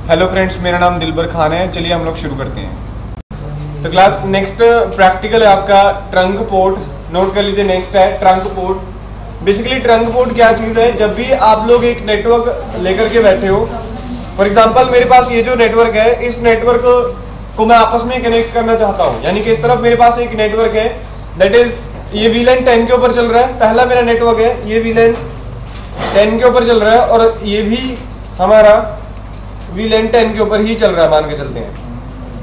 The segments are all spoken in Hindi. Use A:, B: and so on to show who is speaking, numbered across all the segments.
A: हेलो फ्रेंड्स, मेरा नाम दिलबर खान है। चलिए हम लोग शुरू करते हैं। तो क्लास नेक्स्ट प्रैक्टिकल है आपका ट्रंक पोर्ट। नोट कर लीजिए, नेक्स्ट है trunk port. Basically trunk port क्या चीज़ है? जब भी आप लोग एक नेटवर्क लेकर के बैठे हो, फॉर एग्जांपल मेरे पास ये जो नेटवर्क है, इस नेटवर्क को मैं आपस में कनेक्ट करना चाहता हूँ। यानी कि इस तरफ मेरे पास एक नेटवर्क है, दैट इज ये VLAN 10 के ऊपर चल रहा है। पहला मेरा नेटवर्क है, ये VLAN 10 के ऊपर चल रहा है और ये भी हमारा VLAN 10 के ऊपर ही चल रहा है, मान के चलते हैं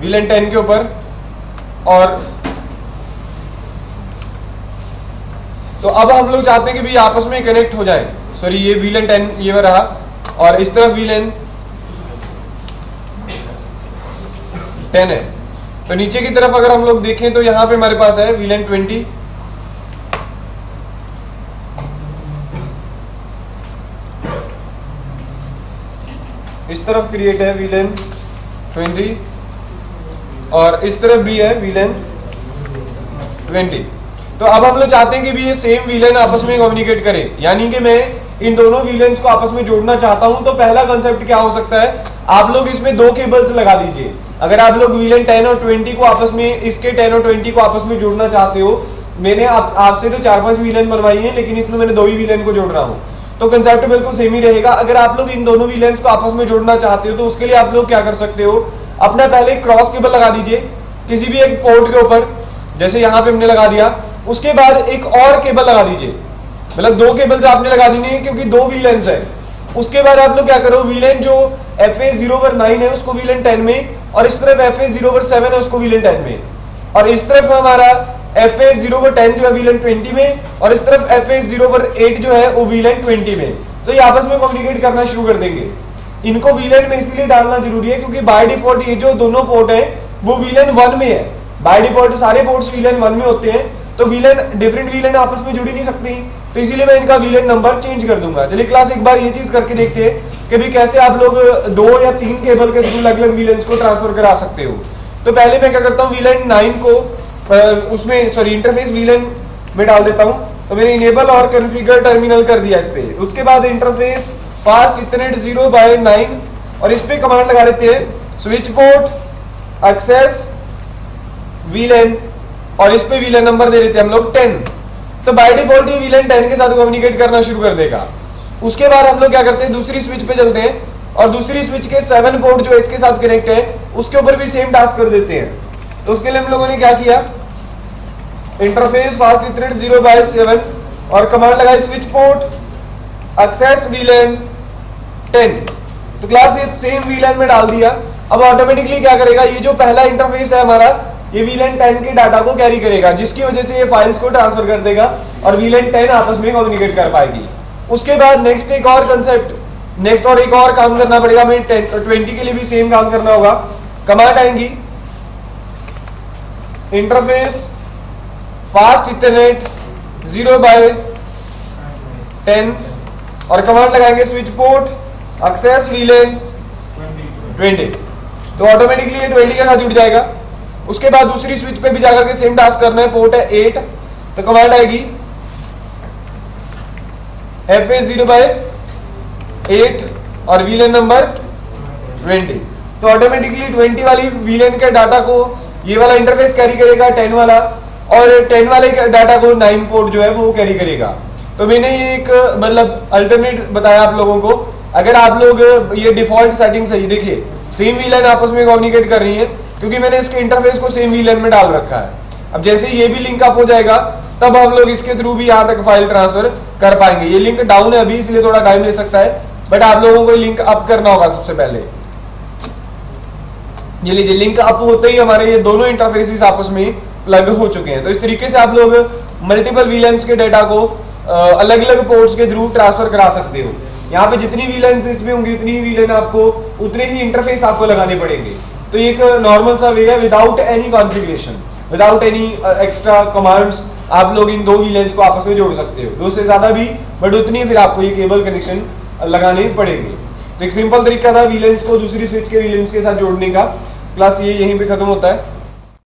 A: VLAN 10 के ऊपर। और तो अब हम लोग चाहते हैं कि भी आपस में कनेक्ट हो जाए। सॉरी, ये VLAN 10 ये रहा और इस तरफ VLAN 10 है। तो नीचे की तरफ अगर हम लोग देखें तो यहां पे हमारे पास है VLAN 20। इस तरफ क्रिएट है VLAN 20 और इस तरफ भी है VLAN 20। तो अब हम लोग चाहते हैं कि भी ये सेम VLAN आपस में कम्युनिकेट करे, यानी कि मैं इन दोनों VLANs को आपस में जोड़ना चाहता हूं। तो पहला कंसेप्ट क्या हो सकता है? आप लोग इसमें दो केबल्स लगा दीजिए। अगर आप लोग VLAN 10 और 20 को आपस में, इसके 10 और 20 को आपस में जोड़ना चाहते हो, मैंने आपसे तो 4-5 VLAN बनवाई है, लेकिन इसमें मैंने 2 ही VLAN को जोड़ रहा हूं, तो कंसेप्ट बिल्कुल सेम ही रहेगा। अगर आप लोग इन दोनों VLANs को आपस में जोड़ना चाहते हो तो उसके लिए आप लोग क्या कर सकते हो? अपना पहले क्रॉस केबल लगा दीजिए किसी भी एक पोर्ट के ऊपर, जैसे यहाँ पे हमने लगा दिया। उसके बाद एक और केबल लगा दीजिए, मतलब 2 केबल्स आपने लगा देनी है क्योंकि 2 VLANs है। उसके बाद आप लोग क्या करो, VLAN जो FA0/9 है उसको VLAN 10 में, और इस तरफ FA0/7 है उसको VLAN 10 में, और इस तरफ हमारा FA0/10 जो है VLAN 20 में, और इस तरफ FA0/8 जो है वो VLAN 20 में। तो ये आपस में कम्युनिकेट करना शुरू कर देंगे। इनको VLAN में इसीलिए डालना जरूरी है क्योंकि बाय डिफॉल्ट ये जो दोनों पोर्ट है वो VLAN 1 में है। बाय डिफॉल्ट सारे पोर्ट्स VLAN 1 में होते हैं, तो डिफरेंट VLAN आपस में जुड़ी नहीं सकती, तो इसीलिए मैं इनका VLAN नंबर चेंज कर दूंगा। चलिए क्लास एक बार ये चीज करके देखते हैं कि भी कैसे आप लोग 2 या 3 केबल के थ्रू अलग अलग VLANs को ट्रांसफर करा सकते हो। तो पहले मैं क्या करता हूँ, VLAN 9 को उसमें इंटरफेस VLAN में डाल देता हूँ। तो मैंने इनेबल और कॉन्फ़िगर टर्मिनल कर दिया इस पे। उसके बाद इंटरफेस फास्ट इथरनेट 0/9 और इस पे कमांड लगा देते हैं स्विच पोर्ट एक्सेस VLAN, और इस पे VLAN नंबर दे देते हैं हम लोग 10। तो बाय डिफॉल्ट ये VLAN 10 के साथ कम्युनिकेट करना शुरू कर देगा। उसके बाद हम लोग क्या करते हैं, दूसरी स्विच पे चलते हैं और दूसरी स्विच के 7 पोर्ट जो इसके साथ कनेक्ट है उसके ऊपर भी सेम टास्क कर देते हैं। तो उसके लिए हम लोगों ने क्या किया, इंटरफेस फास्ट इथरनेट 0/7 और कमांड लगाई स्विच पोर्ट एक्सेस VLAN 10। तो क्लास ये सेम VLAN में डाल दिया। अब ऑटोमेटिकली क्या करेगा, ये जो पहला इंटरफेस है हमारा, ये VLAN 10 के डाटा को कैरी करेगा, जिसकी वजह से ये फाइल्स को ट्रांसफर कर देगा और VLAN 10 आपस में कम्युनिकेट कर पाएगी। उसके बाद नेक्स्ट एक और काम करना पड़ेगा। हमें 20 के लिए भी सेम काम करना होगा। कमांड आएंगी इंटरफेस फास्ट इथरनेट 0/10 और कमांड लगाएंगे स्विच पोर्ट एक्सेस VLAN 20। तो ऑटोमेटिकली ये 20 के साथ जुड़ जाएगा। उसके बाद दूसरी स्विच पे भी जाकर के सेम टास्क करना है, पोर्ट है 8, तो कमांड आएगी FA0/8 और VLAN नंबर 20। तो ऑटोमेटिकली 20 वाली VLAN के डाटा को ये वाला इंटरफेस कैरी करेगा 10 वाला, और 10 वाले डाटा को 9 पोर्ट जो है वो कैरी करेगा। तो मैंने ये एक मतलब अल्टरनेट बताया आप लोगों को। अगर आप लोग ये डिफॉल्ट सेटिंग्स है, ये देखिए सेम VLAN आपस में कम्युनिकेट कर रही है क्योंकि मैंने इसके इंटरफेस को सेम VLAN में डाल रखा है। अब जैसे ये भी लिंक अप हो जाएगा तब हम लोग इसके थ्रू भी यहाँ तक फाइल ट्रांसफर कर पाएंगे। ये लिंक डाउन है अभी, इसलिए थोड़ा टाइम ले सकता है, बट आप लोगों को लिंक अप करना होगा सबसे पहले। ये लीजिए, लिंक अप होते ही हमारे ये दोनों इंटरफेसेस आपस में प्लग हो चुके हैं। तो इस तरीके से आप लोग मल्टीपल VLANs के डाटा को अलग अलग पोर्ट्स के थ्रू ट्रांसफर करा सकते हो। यहाँ पे जितनी VLANs इसमें होंगी उतनी ही VLAN आपको, उतने ही इंटरफेस आपको लगाने पड़ेंगे। तो ये एक नॉर्मल सा वे है, without any configuration, without any extra commands आप लोग इन 2 VLANs को आपस में जोड़ सकते हो, 2 से ज्यादा भी, बट उतनी फिर आपको ये केबल कनेक्शन लगाने पड़ेंगे। तो एक सिंपल तरीका था VLANs को दूसरी स्विच के VLANs के साथ जोड़ने का। क्लास ये यहीं पे खत्म होता है।